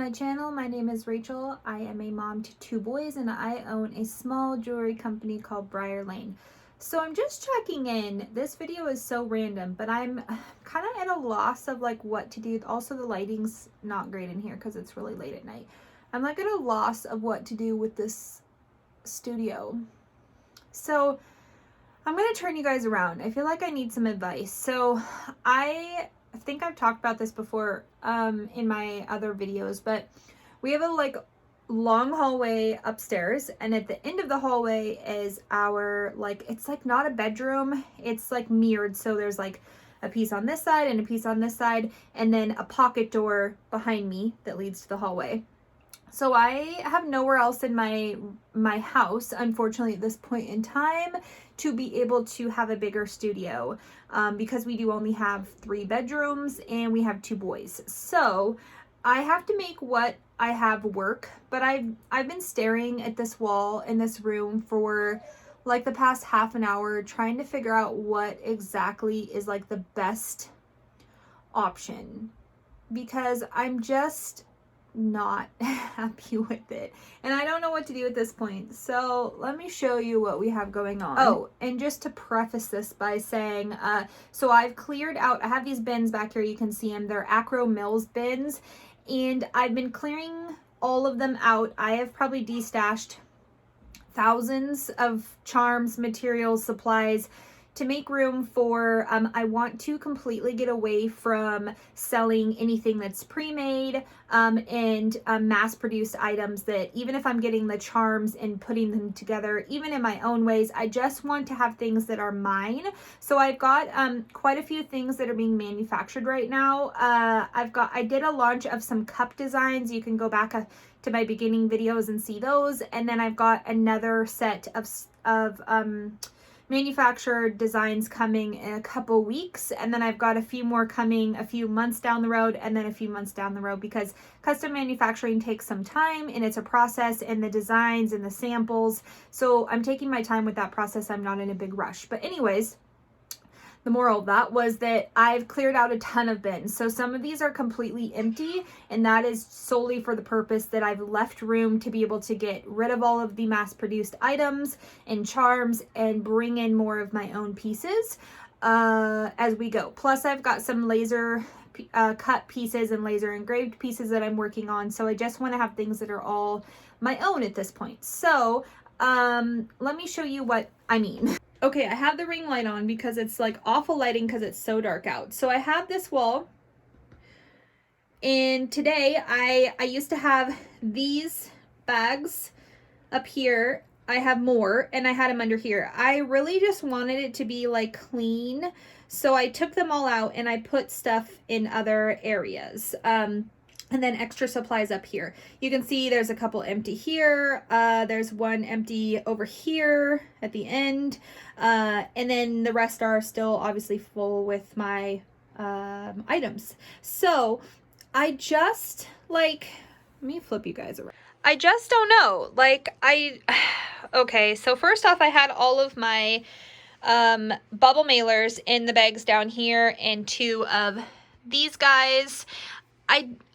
my channel. My name is Rachel. I am a mom to 2 boys and I own a small jewelry company called Briar Layne. So I'm just checking in. This video is so random, but I'm kind of at a loss of like what to do. Also, the lighting's not great in here because it's really late at night. I'm like at a loss of what to do with this studio. So I'm going to turn you guys around. I feel like I need some advice. So I think I've talked about this before in my other videos, but we have a long hallway upstairs, and at the end of the hallway is our it's not a bedroom, it's like mirrored, so there's like a piece on this side and a piece on this side, and then a pocket door behind me that leads to the hallway. So I have nowhere else in my house, unfortunately, at this point in time, to be able to have a bigger studio because we do only have 3 bedrooms and we have 2 boys. So I have to make what I have work, but I've been staring at this wall in this room for like the past half an hour trying to figure out what exactly is like the best option, because I'm just not happy with it and I don't know what to do at this point. So let me show you what we have going on. Oh, and just to preface this by saying so I've cleared out, I have these bins back here, you can see them, they're Acro Mills bins, and I've been clearing all of them out. I have probably destashed thousands of charms, materials, supplies to make room for, I want to completely get away from selling anything that's pre-made and mass-produced items that even if I'm getting the charms and putting them together, even in my own ways, I just want to have things that are mine. So I've got quite a few things that are being manufactured right now. I did a launch of some cup designs. You can go back to my beginning videos and see those. And then I've got another set of manufactured designs coming in a couple weeks, and then I've got a few more coming a few months down the road, and then a few months down the road, because custom manufacturing takes some time and it's a process, and the designs and the samples, so I'm taking my time with that process. I'm not in a big rush. But anyways, the moral of that was that I've cleared out a ton of bins. So some of these are completely empty, and that is solely for the purpose that I've left room to be able to get rid of all of the mass-produced items and charms and bring in more of my own pieces as we go. Plus I've got some laser cut pieces and laser engraved pieces that I'm working on. So I just want to have things that are all my own at this point. So let me show you what I mean. Okay, I have the ring light on because it's like awful lighting because it's so dark out. So I have this wall, and today I used to have these bags up here. I have more, and I had them under here. I really just wanted it to be like clean, so I took them all out and I put stuff in other areas. And then extra supplies up here. You can see there's a couple empty here. There's one empty over here at the end. And then the rest are still obviously full with my items. So I just let me flip you guys around. I just don't know. Okay, so first off, I had all of my bubble mailers in the bags down here, and 2 of these guys.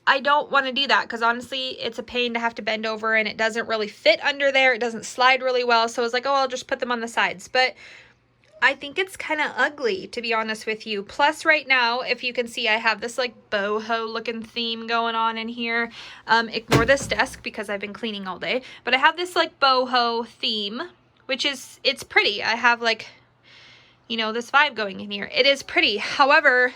I don't want to do that because honestly it's a pain to have to bend over, and it doesn't really fit under there. It doesn't slide really well. So I was like, oh, I'll just put them on the sides. But I think it's kind of ugly, to be honest with you. Plus right now, if you can see, I have this like boho looking theme going on in here. Ignore this desk because I've been cleaning all day. But I have this like boho theme, which is, it's pretty. I have like, you know, this vibe going in here. It is pretty. However,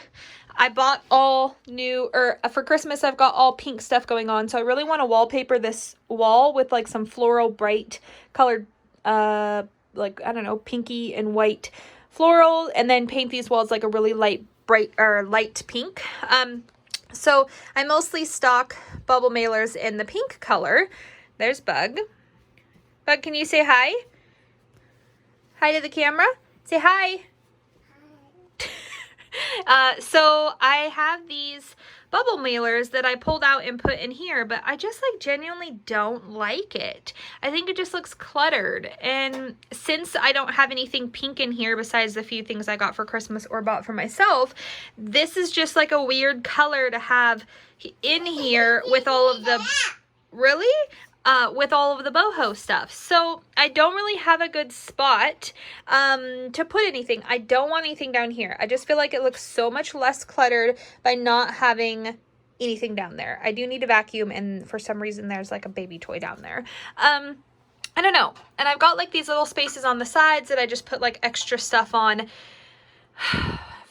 I bought all new, or for Christmas, I've got all pink stuff going on. So I really want to wallpaper this wall with like some floral bright colored, like, I don't know, pinky and white floral, and then paint these walls like a really light pink. So I mostly stock bubble mailers in the pink color. There's Bug. Bug, can you say hi? Hi to the camera. Say hi. So I have these bubble mailers that I pulled out and put in here, but I just like genuinely don't like it. I think it just looks cluttered. And since I don't have anything pink in here besides the few things I got for Christmas or bought for myself, this is just like a weird color to have in here with all of the, really? With all of the boho stuff. So I don't really have a good spot to put anything. I don't want anything down here. I just feel like it looks so much less cluttered by not having anything down there. I do need a vacuum, and for some reason there's like a baby toy down there. I don't know. And I've got like these little spaces on the sides that I just put like extra stuff on.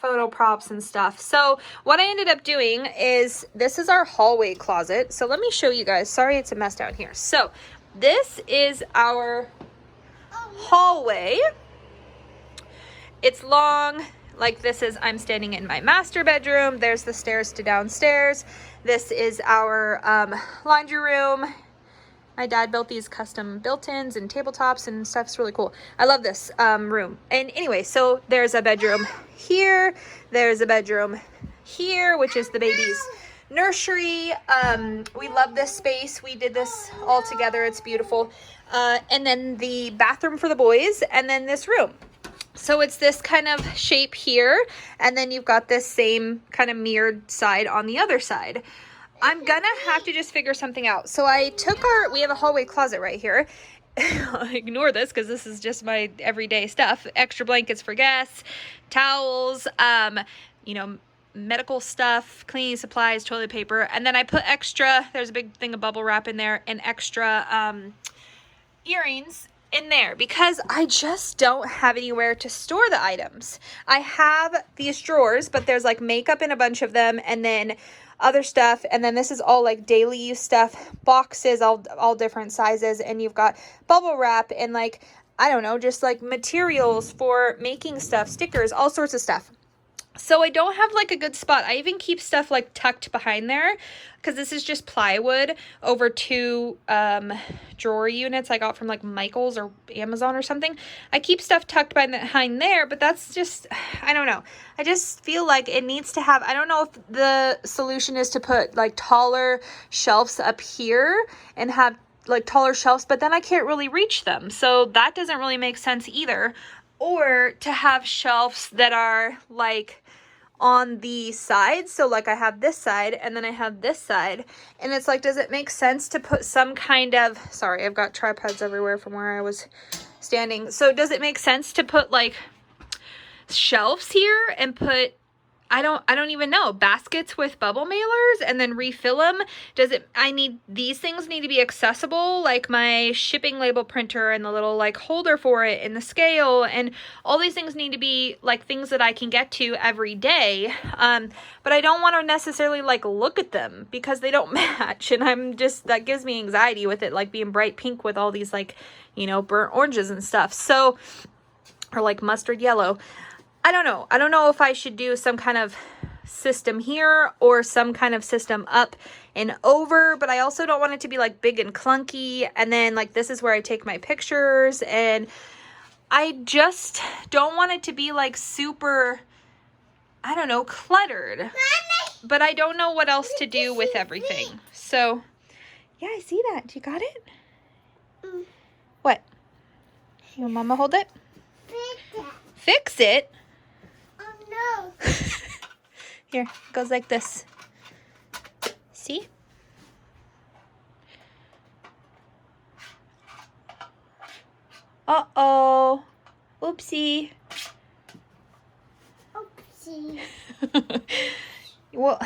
Photo props and stuff. So what I ended up doing is, this is our hallway closet. So let me show you guys. Sorry, it's a mess down here. So this is our hallway. It's long. Like this is, I'm standing in my master bedroom. There's the stairs to downstairs. This is our laundry room. My dad built these custom built-ins and tabletops and stuff. It's really cool. I love this room. And anyway, so there's a bedroom here. There's a bedroom here, which is the baby's nursery. We love this space. We did this all together. It's beautiful. And then the bathroom for the boys, and then this room. So it's this kind of shape here, and then you've got this same kind of mirrored side on the other side. I'm gonna have to just figure something out. So I took we have a hallway closet right here. Ignore this because this is just my everyday stuff. Extra blankets for guests, towels, you know, medical stuff, cleaning supplies, toilet paper. And then I put extra, there's a big thing of bubble wrap in there, and extra earrings in there because I just don't have anywhere to store the items. I have these drawers, but there's like makeup in a bunch of them, and then other stuff, and then this is all like daily use stuff, boxes, all different sizes, and you've got bubble wrap and like, I don't know, just like materials for making stuff, stickers, all sorts of stuff. So I don't have like a good spot. I even keep stuff like tucked behind there because this is just plywood over 2 drawer units I got from like Michael's or Amazon or something. I keep stuff tucked behind there, but that's just, I don't know. I just feel like it needs to have, I don't know if the solution is to put like taller shelves up here and have like taller shelves, but then I can't really reach them. So that doesn't really make sense either. Or to have shelves that are like on the sides. So like I have this side and then I have this side. And it's like, does it make sense to put some kind of, sorry, I've got tripods everywhere from where I was standing. So does it make sense to put like shelves here and put, I don't even know, baskets with bubble mailers and then refill them? These things need to be accessible, like my shipping label printer and the little like holder for it and the scale, and all these things need to be like things that I can get to every day. But I don't want to necessarily like look at them because they don't match, and that gives me anxiety with it like being bright pink with all these like, you know, burnt oranges and stuff. So, or like mustard yellow. I don't know. I don't know if I should do some kind of system here or some kind of system up and over, but I also don't want it to be like big and clunky. And then like this is where I take my pictures, and I just don't want it to be like super, I don't know, cluttered. Mommy, but I don't know what else to do with everything. So yeah, I see that. You got it? What? You want Mama hold it? Fix it? No. Here, it goes like this. See? Uh-oh. Oopsie. Oopsie. Well,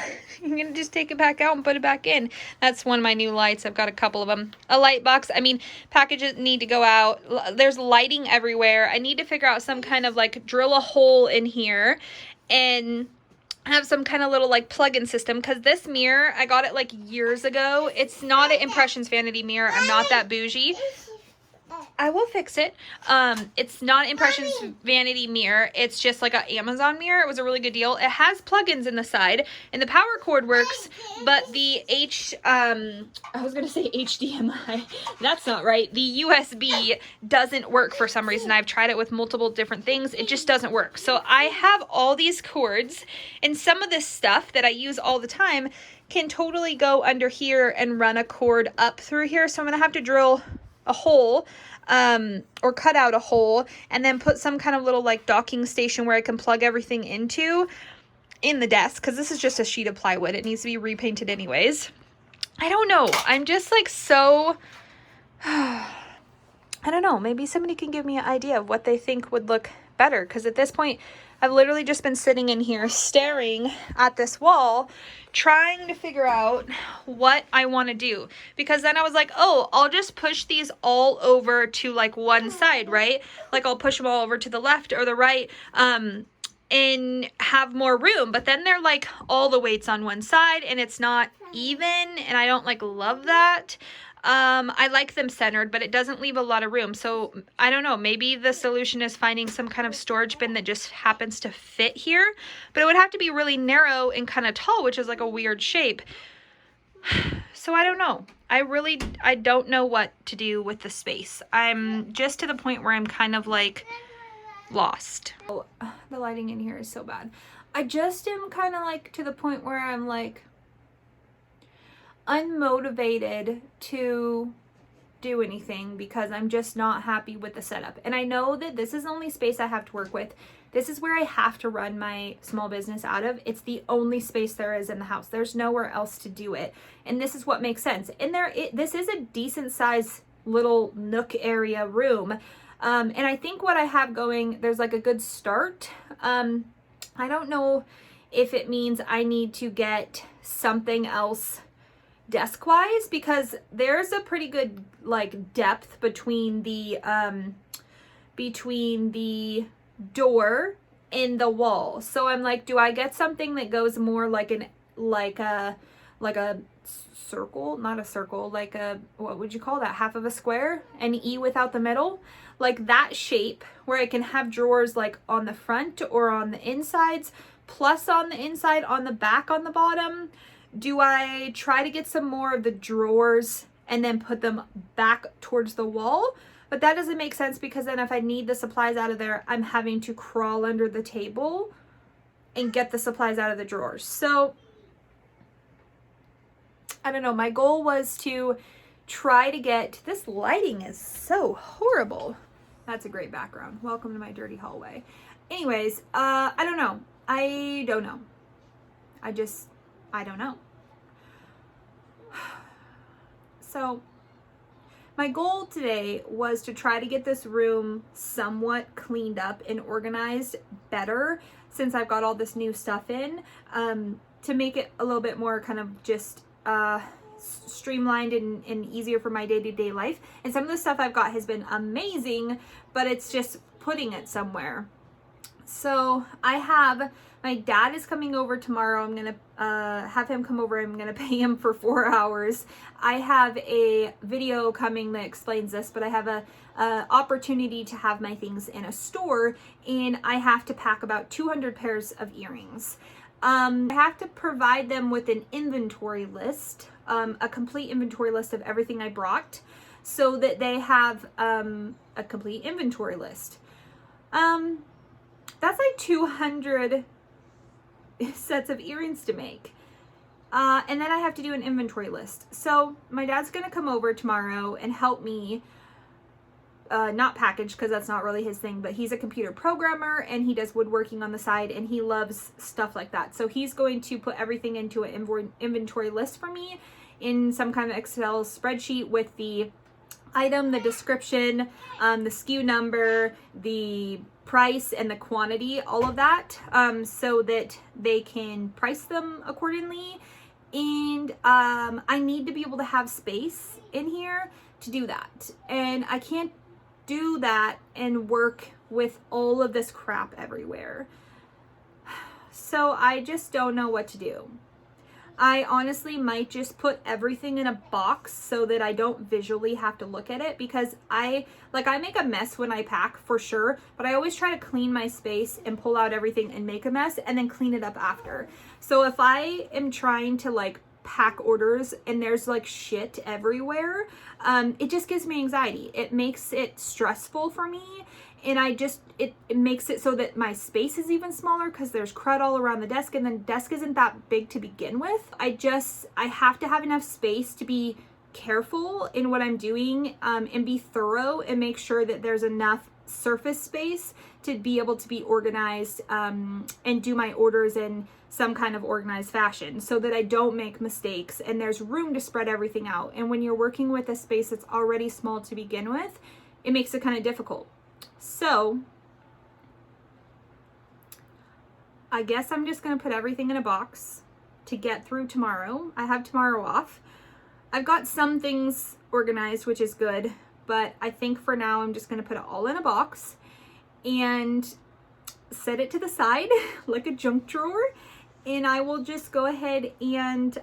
I'm going to just take it back out and put it back in. That's one of my new lights. I've got a couple of them. A light box. I mean, packages need to go out. There's lighting everywhere. I need to figure out some kind of like drill a hole in here and have some kind of little like plug-in system, because this mirror, I got it like years ago. It's not an Impressions Vanity mirror. I'm not that bougie. I will fix it. It's not Impressions vanity mirror. It's just like an Amazon mirror. It was a really good deal. It has plugins in the side, and the power cord works, but the I was gonna say HDMI. That's not right. The USB doesn't work for some reason. I've tried it with multiple different things. It just doesn't work. So I have all these cords, and some of this stuff that I use all the time can totally go under here and run a cord up through here. So I'm gonna have to drill a hole or cut out a hole and then put some kind of little like docking station where I can plug everything into in the desk, because this is just a sheet of plywood. It needs to be repainted anyways. I don't know. I'm just like so I don't know. Maybe somebody can give me an idea of what they think would look better, because at this point I've literally just been sitting in here staring at this wall trying to figure out what I want to do, because then I was like, oh, I'll just push these all over to like one side, right? Like I'll push them all over to the left or the right and have more room. But then they're like all the weights on one side and it's not even, and I don't like love that. I like them centered, but it doesn't leave a lot of room. So I don't know, maybe the solution is finding some kind of storage bin that just happens to fit here, but it would have to be really narrow and kind of tall, which is like a weird shape. So I don't know. I don't know what to do with the space. I'm just to the point where I'm kind of like lost. Oh, the lighting in here is so bad. I just am kind of like to the point where I'm like unmotivated to do anything because I'm just not happy with the setup. And I know that this is the only space I have to work with. This is where I have to run my small business out of. It's the only space there is in the house. There's nowhere else to do it. And this is what makes sense. And this is a decent size little nook area room. And I think what I have going, there's like a good start. I don't know if it means I need to get something else desk wise, because there's a pretty good like depth between the door and the wall. So I'm like, do I get something that goes more like a circle, not a circle, like a, what would you call that, half of a square, an E without the middle, like that shape, where I can have drawers like on the front or on the insides, plus on the inside, on the back, on the bottom? Do I try to get some more of the drawers and then put them back towards the wall? But that doesn't make sense, because then if I need the supplies out of there, I'm having to crawl under the table and get the supplies out of the drawers. So I don't know. My goal was to try to get, this lighting is so horrible. That's a great background. Welcome to my dirty hallway. Anyways, I don't know. I don't know. I don't know. So my goal today was to try to get this room somewhat cleaned up and organized better, since I've got all this new stuff in, to make it a little bit more kind of just streamlined and easier for my day-to-day life. And some of the stuff I've got has been amazing, but it's just putting it somewhere. So my dad is coming over tomorrow. I'm going to have him come over. I'm going to pay him for 4 hours. I have a video coming that explains this, but I have a opportunity to have my things in a store, and I have to pack about 200 pairs of earrings. I have to provide them with an inventory list, a complete inventory list of everything I brought, so that they have a complete inventory list. That's like 200 sets of earrings to make. And then I have to do an inventory list. So my dad's going to come over tomorrow and help me not package, because that's not really his thing, but he's a computer programmer and he does woodworking on the side and he loves stuff like that. So he's going to put everything into an inventory list for me in some kind of Excel spreadsheet with the item, the description, the SKU number, the price, and the quantity, all of that, so that they can price them accordingly. And I need to be able to have space in here to do that. And I can't do that and work with all of this crap everywhere. So I just don't know what to do. I honestly might just put everything in a box so that I don't visually have to look at it, because I make a mess when I pack for sure, but I always try to clean my space and pull out everything and make a mess and then clean it up after. So if I am trying to like pack orders and there's like shit everywhere, it just gives me anxiety. It makes it stressful for me. And it makes it so that my space is even smaller because there's crud all around the desk, and the desk isn't that big to begin with. I have to have enough space to be careful in what I'm doing, and be thorough and make sure that there's enough surface space to be able to be organized, and do my orders in some kind of organized fashion so that I don't make mistakes and there's room to spread everything out. And when you're working with a space that's already small to begin with, it makes it kind of difficult. So I guess I'm just going to put everything in a box to get through tomorrow. I have tomorrow off. I've got some things organized, which is good, but I think for now I'm just going to put it all in a box and set it to the side like a junk drawer, and I will just go ahead and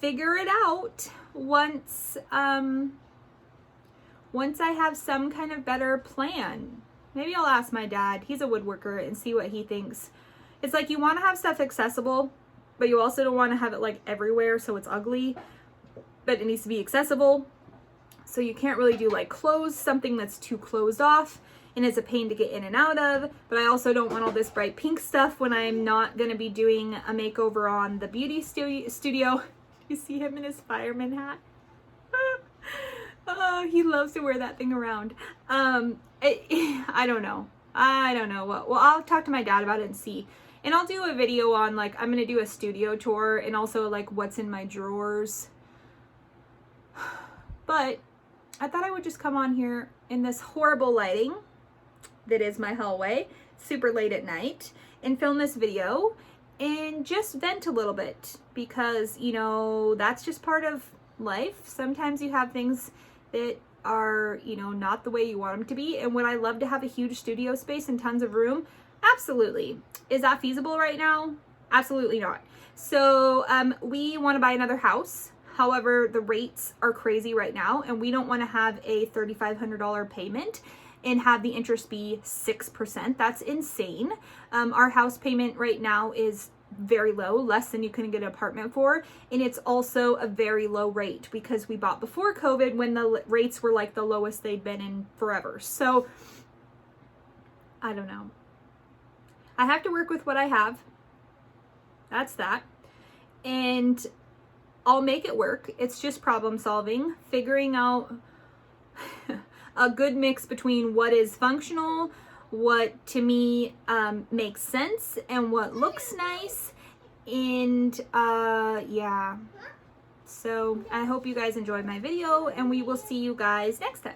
figure it out once I have some kind of better plan. Maybe I'll ask my dad, he's a woodworker, and see what he thinks. It's like you want to have stuff accessible, but you also don't want to have it like everywhere so it's ugly, but it needs to be accessible. So you can't really do like something that's too closed off and it's a pain to get in and out of, but I also don't want all this bright pink stuff when I'm not going to be doing a makeover on the beauty studio. You see him in his fireman hat? Oh, he loves to wear that thing around. I don't know. Well, I'll talk to my dad about it and see. And I'll do a video on, like, I'm going to do a studio tour and also, like, what's in my drawers. But I thought I would just come on here in this horrible lighting that is my hallway, super late at night, and film this video and just vent a little bit, because, you know, that's just part of life. Sometimes you have things that are, you know, not the way you want them to be. And would I love to have a huge studio space and tons of room? Absolutely. Is that feasible right now? Absolutely not. So we want to buy another house. However, the rates are crazy right now, and we don't want to have a $3,500 payment and have the interest be 6%. That's insane. Our house payment right now is very low, less than you can get an apartment for, and it's also a very low rate because we bought before COVID when the rates were like the lowest they'd been in forever. So I don't know. I have to work with what I have. That's that. And I'll make it work. It's just problem solving, figuring out a good mix between what is functional, what to me makes sense, and what looks nice. And yeah. So I hope you guys enjoyed my video, and we will see you guys next time.